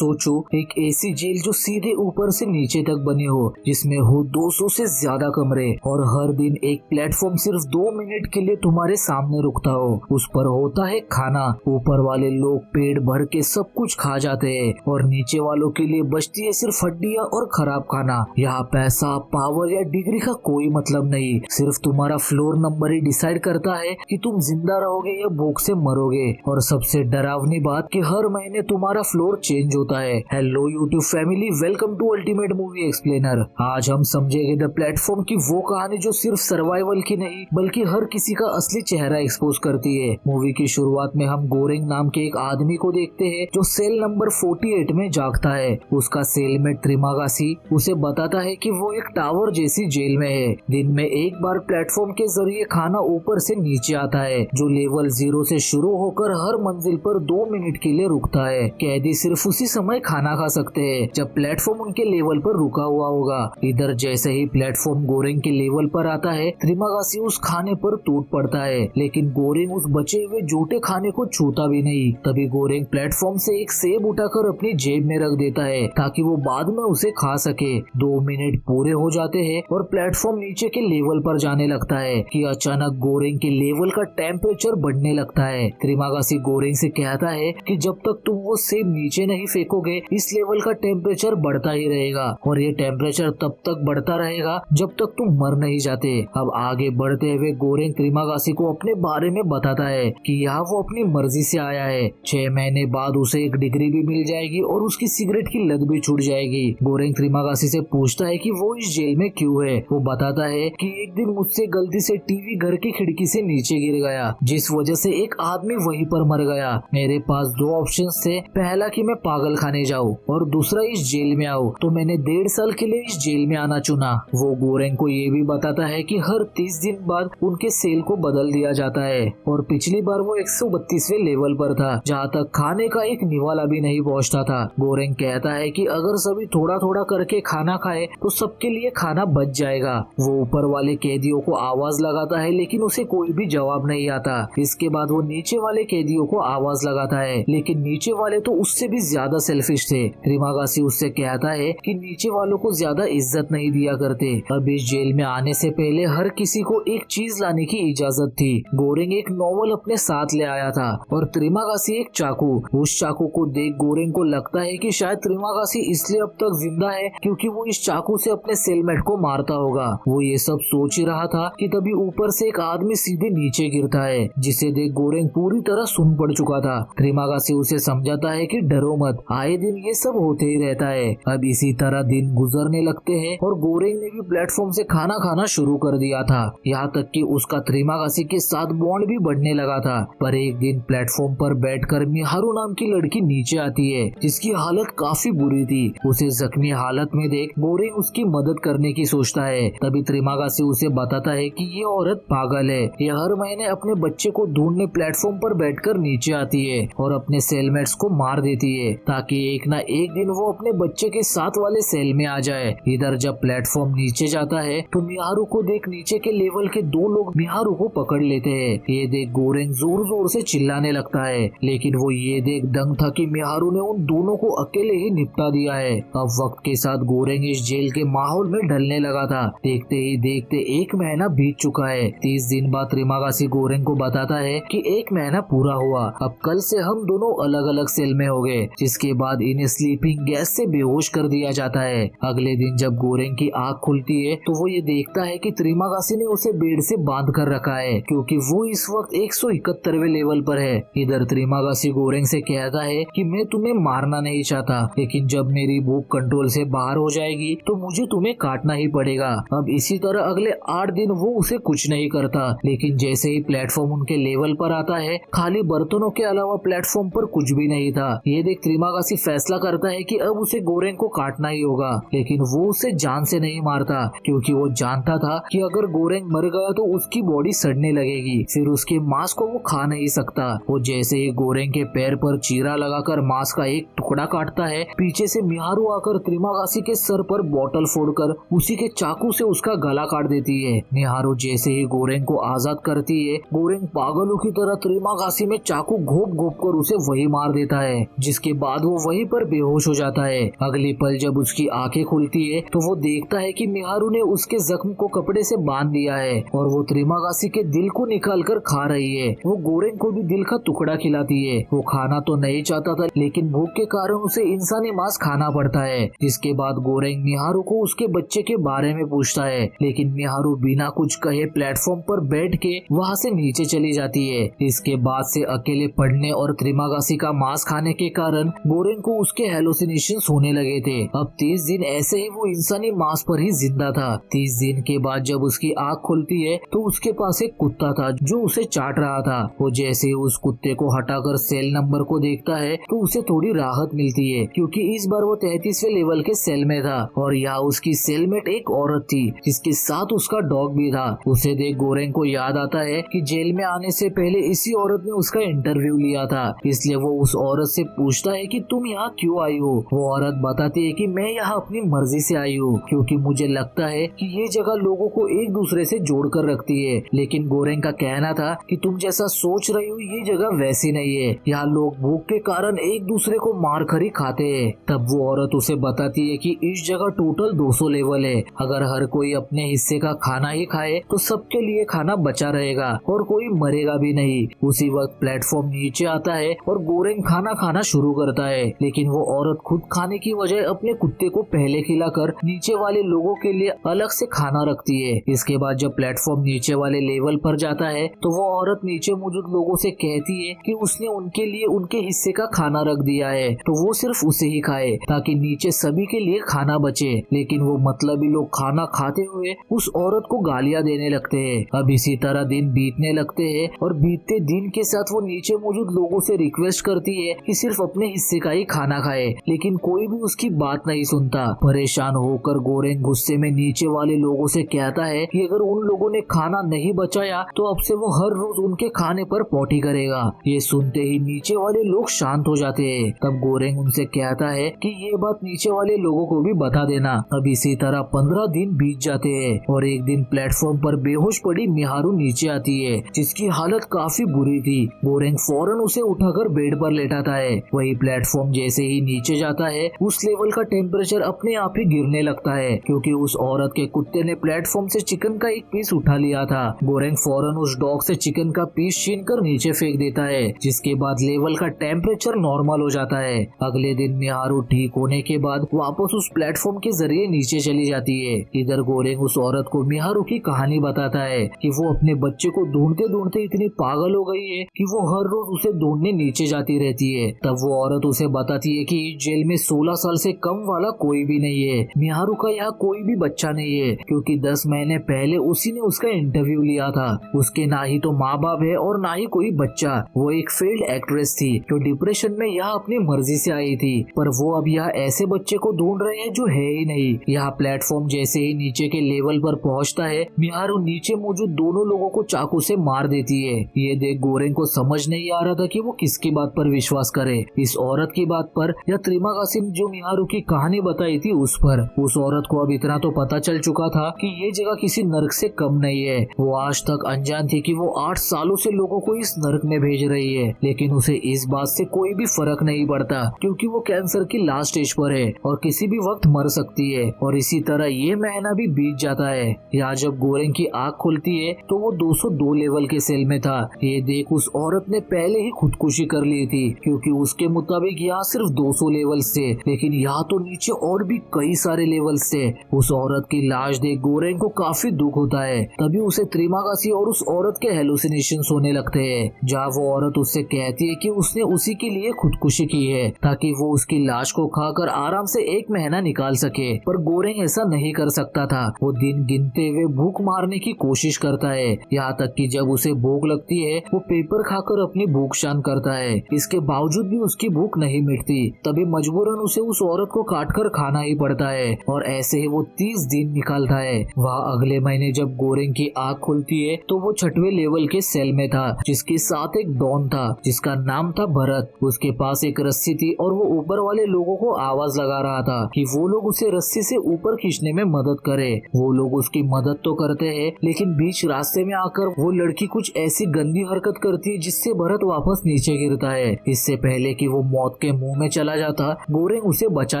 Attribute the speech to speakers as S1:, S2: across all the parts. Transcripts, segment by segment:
S1: सोचो, एक ऐसी जेल जो सीधे ऊपर से नीचे तक बनी हो, जिसमें हो 200 से ज्यादा कमरे और हर दिन एक प्लेटफॉर्म सिर्फ 2 मिनट के लिए तुम्हारे सामने रुकता हो। उस पर होता है खाना, ऊपर वाले लोग पेट भर के सब कुछ खा जाते हैं और नीचे वालों के लिए बचती है सिर्फ हड्डियां और खराब खाना। यहाँ पैसा, पावर या डिग्री का कोई मतलब नहीं, सिर्फ तुम्हारा फ्लोर नंबर ही डिसाइड करता है कि तुम जिंदा रहोगे या भूख से मरोगे। और सबसे डरावनी बात कि हर महीने तुम्हारा फ्लोर चेंज होता है। Hello YouTube family, welcome to ultimate movie explainer. आज हम समझेंगे द प्लेटफॉर्म की वो कहानी जो सिर्फ सर्वाइवल की नहीं बल्कि हर किसी का असली चेहरा एक्सपोज करती है। मूवी की शुरुआत में हम गोरेंग नाम के एक आदमी को देखते हैं जो सेल नंबर 48 में जागता है। उसका सेलमेट त्रिमागासी उसे बताता है कि वो एक टावर जैसी जेल में है। दिन में एक बार प्लेटफॉर्म के जरिए खाना ऊपर से नीचे आता है, जो लेवल 0 से शुरू होकर हर मंजिल पर 2 मिनट के लिए रुकता है। कैदी सिर्फ उसी समय खाना खा सकते हैं जब प्लेटफॉर्म उनके लेवल पर रुका हुआ होगा। इधर जैसे ही प्लेटफॉर्म गोरेंग के लेवल पर आता है, त्रिमागासी उस खाने पर टूट पड़ता है, लेकिन गोरेंग उस बचे हुए झूठे खाने को छूता भी नहीं। तभी गोरेंग प्लेटफॉर्म से एक सेब उठाकर अपनी जेब में रख देता है ताकि वो बाद में उसे खा सके। 2 मिनट पूरे हो जाते हैं और प्लेटफॉर्म नीचे के लेवल पर जाने लगता है कि अचानक गोरेंग के लेवल का टेम्परेचर बढ़ने लगता है। त्रिमागासी गोरेंग से कहता है कि जब तक तुम वो सेब नीचे नहीं फेंकोगे, इस लेवल का टेम्परेचर बढ़ता ही रहेगा और ये टेम्परेचर तब तक बढ़ता रहेगा जब तक तुम मर नहीं जाते। अब आगे बढ़ते हुए गोरेंग त्रिमागासी को अपने बारे में बताता है कि यहाँ वो अपनी मर्जी से आया है। 6 महीने बाद उसे एक डिग्री भी मिल जाएगी और उसकी सिगरेट की लत भी छूट जाएगी। गोरेंग त्रिमागासी से पूछता है कि वो इस जेल में क्यों है। वो बताता है कि एक दिन मुझसे गलती से टीवी घर की खिड़की से नीचे गिर गया, जिस वजह से एक आदमी वहीं पर मर गया। मेरे पास 2 ऑप्शंस थे, पहला कि मैं पागल खाने जाऊं और दूसरा इस जेल में आऊं, तो मैंने 1.5 साल के लिए इस जेल में आना चुना। वो गोरेंग को ये भी बताता है कि हर 30 दिन बाद उनके सेल को बदल दिया जाता है और पिछली बार वो 132वें लेवल पर था, जहाँ तक खाने का एक निवाला भी नहीं पहुँचता था। गोरेंग कहता है कि अगर सभी थोड़ा थोड़ा करके खाना खाए तो सबके लिए खाना बच जाएगा। वो ऊपर वाले कैदियों को आवाज लगाता है, लेकिन उसे कोई भी जवाब नहीं आता। इसके बाद वो नीचे वाले कैदियों को आवाज लगाता है, लेकिन नीचे वाले तो उससे भी ज्यादा सेल्फिश थे। त्रिमागासी उससे कहता है कि नीचे वालों को ज्यादा इज्जत नहीं दिया करते। अब इस जेल में आने से पहले हर किसी को एक चीज लाने की इजाजत थी। गोरेंग एक नॉवल अपने साथ ले आया था और त्रिमागासी एक चाकू। उस चाकू को देख गोरेंग को लगता है कि शायद त्रिमागासी इसलिए अब तक जिंदा है क्योंकि वो इस चाकू से अपने सेलमेट को मारता होगा। वो ये सब सोच ही रहा था कि तभी ऊपर से एक आदमी सीधे नीचे गिरता है, जिसे देख गोरेंग पूरी तरह सुन पड़ चुका था। त्रिमागासी उसे समझाता है कि डरो मत, आए दिन ये सब होते ही रहता है। अब इसी तरह दिन गुजरने लगते हैं और गोरेंग ने भी प्लेटफॉर्म से खाना खाना शुरू कर दिया था। यहाँ तक कि उसका त्रिमागासी के साथ बॉन्ड भी बढ़ने लगा था। पर एक दिन प्लेटफॉर्म पर बैठकर मिहारू नाम की लड़की नीचे आती है, जिसकी हालत काफी बुरी थी। उसे जख्मी हालत में देख गोरेंग उसकी मदद करने की सोचता है। तभी त्रिमागासी उसे बताता है कि ये औरत पागल है, ये हर महीने अपने बच्चे को ढूंढने प्लेटफॉर्म पर बैठकर नीचे आती है और अपने सेलमेट्स को मार देती है ताकि एक ना एक दिन वो अपने बच्चे के साथ वाले सेल में आ जाए। इधर जब प्लेटफॉर्म नीचे जाता है तो मिहारू को देख नीचे के लेवल के 2 लोग मिहारू को पकड़ लेते हैं। ये देख गोरेंग जोर जोर से चिल्लाने लगता है, लेकिन वो ये देख दंग था कि मिहारू ने उन दोनों को अकेले ही निपटा दिया है। अब वक्त के साथ गोरेंग इस जेल के माहौल में ढलने लगा था। देखते ही देखते 1 महीना बीत चुका है। 30 दिन बाद त्रिमागासी गोरेंग को बताता है कि 1 महीना पूरा हुआ, अब कल से हम दोनों अलग अलग सेल में हो गए। जिसके बाद इन्हें स्लीपिंग गैस से बेहोश कर दिया जाता है। अगले दिन जब गोरेंग की आँख खुलती है तो वो ये देखता है कि त्रिमागासी ने उसे बेड से बांध कर रखा है, क्योंकि वो इस वक्त 171वें लेवल पर है। इधर त्रिमागासी गोरेंग से कहता है कि मैं तुम्हें मारना नहीं चाहता, लेकिन जब मेरी भूख कंट्रोल से बाहर हो जाएगी तो मुझे तुम्हें काटना ही पड़ेगा। अब इसी तरह अगले 8 दिन वो उसे कुछ नहीं करता, लेकिन जैसे ही प्लेटफॉर्म उनके लेवल पर आता है, खाली बर्तनों के अलावा प्लेटफॉर्म पर कुछ भी नहीं था। ये देख त्रिमागासी फैसला करता है कि अब उसे गोरेंग को काटना ही होगा, लेकिन वो उसे जान से नहीं मारता, क्योंकि वो जानता था कि अगर गोरेंग मर गया तो उसकी बॉडी सड़ने लगेगी, फिर उसके मांस को वो खा नहीं सकता। वो जैसे ही गोरेंग के पैर पर चीरा लगाकर मांस का एक टुकड़ा काटता है, पीछे से मिहारू आकर त्रिमागासी के सर पर बोतल फोड़कर उसी के चाकू से उसका गला काट देती है। मिहारू जैसे ही गोरेंग को आजाद करती है, गोरेंग पागलों की तरह त्रिमागासी में चाकू घोप घोप कर उसे वही मार देता है, जिसके बाद वो वहीं पर बेहोश हो जाता है। अगली पल जब उसकी आंखें खुलती है तो वो देखता है कि मिहारू ने उसके जख्म को कपड़े से बांध दिया है और वो त्रिमागासी के दिल को निकाल कर खा रही है। वो गोरेंग को भी दिल का टुकड़ा खिलाती है। वो खाना तो नहीं चाहता था लेकिन भूख के कारण उसे इंसानी मांस खाना पड़ता है। जिसके बाद गोरेंग मिहारू को उसके बच्चे के बारे में पूछता है, लेकिन मिहारू बिना कुछ कहे प्लेटफॉर्म पर बैठ के वहाँ से नीचे चली जाती है। इसके बाद से अकेले पढ़ने और त्रिमागासी का मांस खाने के कारण गोरेंग को उसके हेलुसिनेशंस होने लगे थे। अब 30 दिन ऐसे ही वो इंसानी मांस पर ही जिंदा था। 30 दिन के बाद जब उसकी आँख खुलती है तो उसके पास एक कुत्ता था जो उसे चाट रहा था। वो जैसे ही उस कुत्ते को हटाकर सेल नंबर को देखता है तो उसे थोड़ी राहत मिलती है, क्योंकि इस बार वो 33वें लेवल के सेल में था और यहाँ उसकी सेलमेट एक औरत थी जिसके साथ उसका डॉग भी था। उसे देख गोरेंग को याद आता है कि जेल में आने से पहले इसी औरत ने उसका इंटरव्यू लिया था, इसलिए वो उस औरत से पूछता है कि तुम यहाँ क्यों आई हो। वो औरत बताती है कि मैं यहाँ अपनी मर्जी से आई हूँ, क्योंकि मुझे लगता है कि ये जगह लोगों को एक दूसरे से जोड़ कर रखती है। लेकिन गोरेंग का कहना था कि तुम जैसा सोच रही हो ये जगह वैसी नहीं है, यहाँ लोग भूख के कारण एक दूसरे को मार कर ही खाते हैं। तब वो औरत उसे बताती है कि इस जगह टोटल 200 लेवल है, अगर हर कोई अपने हिस्से का खाना ही खाए तो सबके लिए खाना बचा रहेगा और कोई मरेगा भी नहीं। उसी वक्त प्लेटफॉर्म नीचे आता है और गोरेंग खाना खाना शुरू करता है, लेकिन वो औरत खुद खाने की बजाय अपने कुत्ते को पहले खिलाकर नीचे वाले लोगों के लिए अलग से खाना रखती है। इसके बाद जब प्लेटफॉर्म नीचे वाले लेवल पर जाता है तो वो औरत नीचे मौजूद लोगों से कहती है कि उसने उनके लिए उनके हिस्से का खाना रख दिया है तो वो सिर्फ उसे ही खाए ताकि नीचे सभी के लिए खाना बचे। लेकिन वो मतलबी लोग खाना खाते हुए उस औरत को गालियां देने लगते हैं। अब इसी तरह दिन बीतने लगते हैं और बीतते दिन के साथ वो नीचे मौजूद लोगों से रिक्वेस्ट करती है कि सिर्फ अपने हिस्से का ही खाना खाए, लेकिन कोई भी उसकी बात नहीं सुनता। परेशान होकर गोरेंग गुस्से में नीचे वाले लोगों से कहता है कि अगर उन लोगों ने खाना नहीं बचाया तो अब से वो हर रोज उनके खाने पर पॉटी करेगा। ये सुनते ही नीचे वाले लोग शांत हो जाते हैं। तब गोरेंग उनसे कहता है कि ये बात नीचे वाले लोगों को भी बता देना। अब इसी तरह 15 दिन बीत जाते हैं और एक दिन प्लेटफॉर्म पर बेहोश पड़ी मिहारू नीचे आती है, जिसकी हालत काफी बुरी थी। गोरेंग फौरन उसे उठाकर बेड पर लेटाता है। वही प्लेटफॉर्म जैसे ही नीचे जाता है उस लेवल का टेम्परेचर अपने आप ही गिरने लगता है, क्योंकि उस औरत के कुत्ते ने प्लेटफॉर्म से चिकन का एक पीस उठा लिया था। गोरेंग फौरन उस डॉग से चिकन का पीस छीनकर नीचे फेंक देता है, जिसके बाद लेवल का टेम्परेचर नॉर्मल हो जाता है। अगले दिन मिहारू ठीक होने के बाद वापस उस प्लेटफॉर्म के जरिए नीचे चली जाती है। इधर गोरेंग उस औरत को मिहारू की कहानी बताता है कि वो अपने बच्चे को ढूंढते ढूंढते इतनी पागल हो गई है कि वो हर रोज उसे ढूंढने नीचे जाती रहती है। तब वो औरत उसे बताती है कि जेल में 16 साल से कम वाला कोई भी नहीं है। मिहारू का यहाँ कोई भी बच्चा नहीं है, क्योंकि 10 महीने पहले उसी ने उसका इंटरव्यू लिया था। उसके ना ही तो माँ बाप है और ना ही कोई बच्चा। वो एक फेल्ड एक्ट्रेस थी जो डिप्रेशन में यहाँ अपनी मर्जी से आई थी, पर वो अब यहाँ ऐसे बच्चे को ढूंढ रहे हैं जो है ही नहीं। यहाँ प्लेटफॉर्म जैसे ही नीचे के लेवल पर पहुँचता है मिहारू नीचे मौजूद दोनों लोगों को चाकू से मार देती है। ये देख गोरेंग को समझ नहीं आ रहा था कि वो किसकी बात पर विश्वास करे, इस औरत की बात पर या त्रिमागासी जो मिहारू की कहानी बताई थी उस पर। उस औरत को अब इतना तो पता चल चुका था कि ये जगह किसी नर्क से कम नहीं है। वो आज तक अनजान थी कि वो 8 सालों से लोगों को इस नर्क में भेज रही है, लेकिन उसे इस बात से कोई भी फर्क नहीं पड़ता, क्योंकि वो कैंसर की लास्ट स्टेज पर है और किसी भी वक्त मर सकती है। और इसी तरह ये महीना भी बीत जाता है। यहाँ जब गोरेंग की आँख खुलती है तो वो 202 लेवल के सेल में था। ये देख उस औरत ने पहले ही खुदकुशी कर ली थी, क्योंकि उसके मुताबिक यहाँ सिर्फ 200 लेवल थे, लेकिन यहाँ तो नीचे और भी कई सारे लेवल थे। उस औरत की लाश देख गोरेंग को काफी दुख होता है। तभी उसे त्रिमागासी और उस औरत के हेलुसिनेशंस होने लगते हैं, जहाँ वो औरत उससे कहती है कि उसने उसी के लिए खुदकुशी की है ताकि वो उसकी लाश को खाकर आराम से 1 महीना निकाल सके। पर गोरेंग ऐसा नहीं कर सकता था। वो दिन गिनते हुए भूख मारने की कोशिश करता है, यहाँ तक कि जब उसे भूख लगती है वो पेपर खाकर अपनी भूख शांत करता है। इसके बावजूद भी उसकी भूख नहीं मिटती। तभी मजबूरन उसे उस औरत को काटकर खाना ही पड़ता है और ऐसे ही वो 30 दिन निकालता है। वहाँ अगले महीने जब गोरेंग की आँख खुलती है तो वो 6वें लेवल के सेल में था, जिसके साथ एक डॉन था जिसका नाम था भरत। उसके पास एक रस्सी थी और वो ऊपर वाले लोगों को आवाज लगा रहा था कि वो लोग उसे रस्सी से ऊपर खींचने में मदद करे। वो लोग उसकी मदद तो करते हैं, लेकिन बीच रास्ते में आकर वो लड़की कुछ ऐसी गंदी हरकत करती है जिससे भरत वापस नीचे गिरता है। इससे पहले कि वो मौत मौत के मुंह में चला जाता, गोरेंग उसे बचा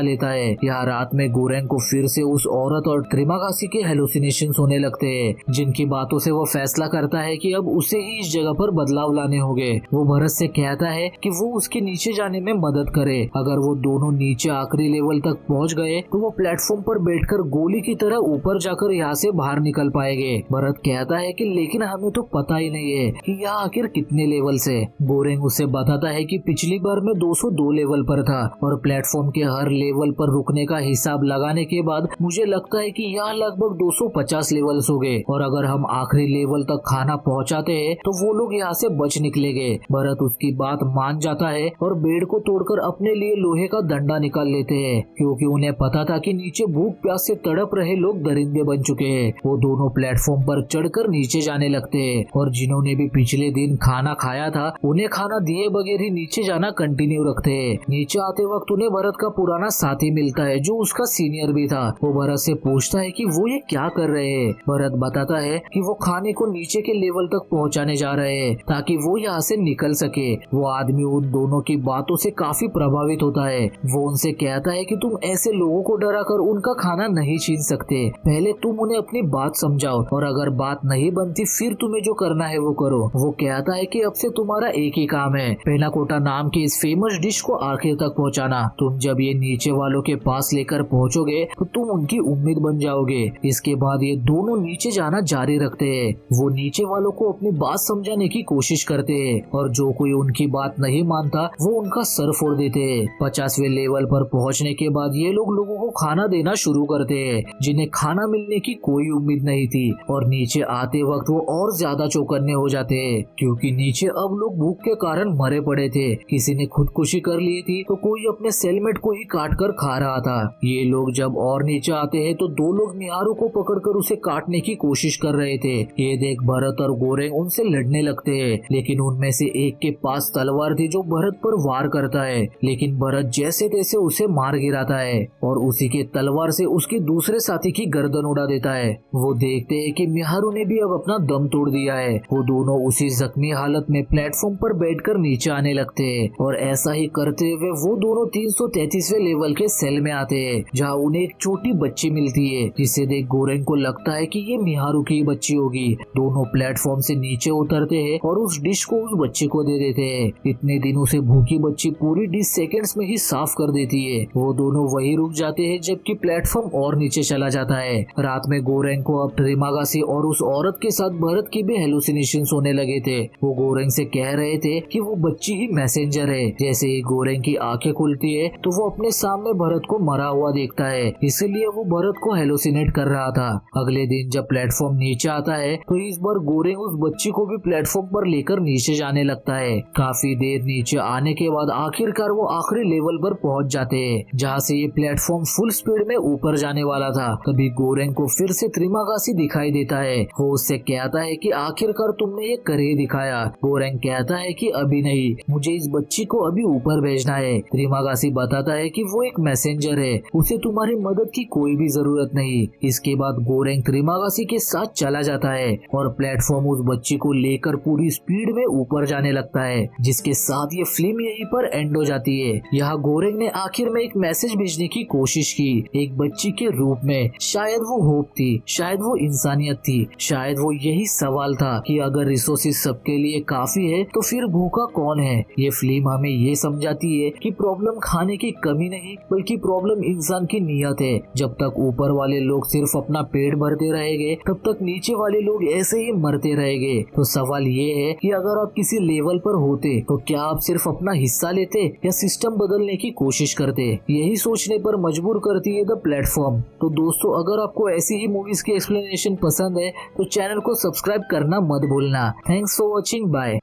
S1: लेता है। यहाँ रात में गोरेंग को फिर से उस औरत और त्रिमागासी के हेलुसिनेशंस होने लगते हैं, जिनकी बातों से वो फैसला करता है कि अब उसे ही इस जगह पर बदलाव लाने होंगे। वो भरत से कहता है कि वो उसके नीचे जाने में मदद करे। अगर वो दोनों नीचे आखिरी लेवल तक पहुंच गए तो वो प्लेटफॉर्म पर बैठकर गोली की तरह ऊपर जाकर यहाँ से बाहर निकल पाएंगे। भरत कहता है कि लेकिन हमें तो पता ही नहीं है कि यहाँ आखिर कितने लेवल से। गोरेंग उसे बताता है कि पिछली बार मैं 202 लेवल पर था और प्लेटफॉर्म के हर लेवल पर रुकने का हिसाब लगाने के बाद मुझे लगता है कि यहाँ लगभग 250 लेवल्स हो गए और अगर हम आखिरी लेवल तक खाना पहुँचाते हैं तो वो लोग यहाँ से बच निकलेंगे। भरत उसकी बात मान जाता है और बेड को तोड़कर अपने लिए लोहे का डंडा निकाल लेते हैं, क्योंकि उन्हें पता था कि नीचे भूख प्यास से तड़प रहे लोग दरिंदे बन चुके हैं। वो दोनों प्लेटफॉर्म पर चढ़कर नीचे जाने लगते हैं और जिन्होंने भी पिछले दिन खाना खाया था उन्हें खाना दिए बगैर ही नीचे जाना कंटिन्यू रखते हैं। नीचे आते वक्त उन्हें भरत का पुराना साथी मिलता है जो उसका सीनियर भी था। वो भरत से पूछता है कि वो ये क्या कर रहे हैं। भरत बताता है कि वो खाने को नीचे के लेवल तक पहुंचाने जा रहे हैं ताकि वो यहाँ से निकल सके। वो आदमी उन दोनों की बातों से काफी प्रभावित होता है। वो उनसे कहता है कि तुम ऐसे लोगों को डराकर उनका खाना नहीं छीन सकते, पहले तुम उन्हें अपनी बात समझाओ और अगर बात नहीं बनती फिर तुम्हें जो करना है वो करो। वो कहता है कि अब से तुम्हारा एक ही काम है, पेनाकोटा नाम की इस फेमस डिश को आखिर तक पहुंचाना। तुम जब ये नीचे वालों के पास लेकर पहुंचोगे तो तुम उनकी उम्मीद बन जाओगे। इसके बाद ये दोनों नीचे जाना जारी रखते हैं। वो नीचे वालों को अपनी बात समझाने की कोशिश करते हैं और जो कोई उनकी बात नहीं मानता वो उनका सर फोड़ देते हैं। 50वें लेवल पर पहुंचने के बाद ये लोगों को खाना देना शुरू करते हैं जिन्हें खाना मिलने की कोई उम्मीद नहीं थी और नीचे आते वक्त वो और ज्यादा चौकन्ने हो जाते हैं, क्योंकि नीचे अब लोग भूख के कारण मरे पड़े थे। किसी ने खुदकुशी कर ली थी तो कोई अपने सेलमेट को ही काट कर खा रहा था। ये लोग जब और नीचे आते हैं तो दो लोग निहारू को पकड़कर उसे काटने की कोशिश कर रहे थे। ये देख भरत और गोरेंग उनसे लड़ने लगते हैं, लेकिन उनमें से एक के पास तलवार थी जो भरत पर वार करता है, लेकिन भरत जैसे तैसे उसे मार गिराता है और उसी के तलवार से उसके दूसरे साथी की गर्दन उड़ा देता है। वो देखते हैं कि निहारू ने भी अब अपना दम तोड़ दिया है। वो दोनों उसी जख्मी हालत में प्लेटफॉर्म पर बैठकर नीचे आने लगते हैं और ऐसा ही करते हुए वो दोनों 333वें लेवल के सेल में आते हैं, जहाँ उन्हें एक छोटी बच्ची मिलती है जिसे देख गोरेंग को लगता है कि ये निहारू की बच्ची होगी। दोनों प्लेटफॉर्म से नीचे उतरते हैं और उस डिश को उस बच्चे को दे देते हैं। इतने दिनों से भूखी बच्ची पूरी डिश सेकंड्स में ही साफ कर देती है। वो दोनों वही रुक जाते हैं जबकि प्लेटफॉर्म और नीचे चला जाता है। रात में गोरेंग को अब त्रिमागासी और उस औरत के साथ भरत की भी हेलुसिनेशंस होने लगे थे। वो गोरेंग से कह रहे थे कि वो बच्ची ही मैसेंजर है। जैसे ही गोरेंग की आंखें खुलती है तो वो अपने सामने भरत को मरा हुआ देखता है, इसलिए वो भरत को हेलुसिनेट कर रहा था। अगले दिन जब प्लेटफॉर्म नीचे आता है तो इस बार गोरेंग उस बच्ची को भी प्लेटफॉर्म पर लेकर नीचे जाने लगता है। काफी देर नीचे आने के बाद आखिरकार वो आखिरी लेवल पर पहुंच जाते हैं, जहाँ से ये प्लेटफॉर्म फुल स्पीड में ऊपर जाने वाला था। तभी गोरेंग को फिर से त्रिमागासी दिखाई देता है। वो उससे कहता है कि आखिरकार तुमने ये कर ही दिखाया। गोरेंग कहता है कि अभी नहीं, मुझे इस बच्ची को अभी ऊपर भेजना है। त्रिमागासी बताता है कि वो एक मैसेंजर है, उसे तुम्हारी मदद की कोई भी जरूरत नहीं। इसके बाद गोरेंग त्रिमागासी के साथ चला जाता है और प्लेटफॉर्म उस बच्ची को लेकर पूरी स्पीड में ऊपर जाने लगता है, जिसके साथ ये फिल्म यहीं पर एंड हो जाती है। यहाँ गोरेंग ने आखिर में एक मैसेज भेजने की कोशिश की, एक बच्ची के रूप में। शायद वो होप थी, शायद वो इंसानियत थी, शायद वो यही सवाल था कि अगर रिसोर्सेज सबके लिए काफी है तो फिर भूखा कौन है। ये फिल्म हमें ये समझाती है कि प्रॉब्लम खाने की कमी नहीं बल्कि प्रॉब्लम इंसान की नीयत है। जब तक ऊपर वाले लोग सिर्फ अपना पेट भरते रहेंगे तब तक नीचे वाले लोग ऐसे ही मरते रहेंगे। तो सवाल ये है कि अगर आप किसी लेवल पर होते तो क्या आप सिर्फ अपना हिस्सा लेते या सिस्टम बदलने की कोशिश करते। यही सोचने पर मजबूर करती है द प्लेटफॉर्म। तो दोस्तों, अगर आपको ऐसी ही मूवीज की एक्सप्लेनेशन पसंद है तो चैनल को सब्सक्राइब करना मत भूलना। Thanks for watching, bye.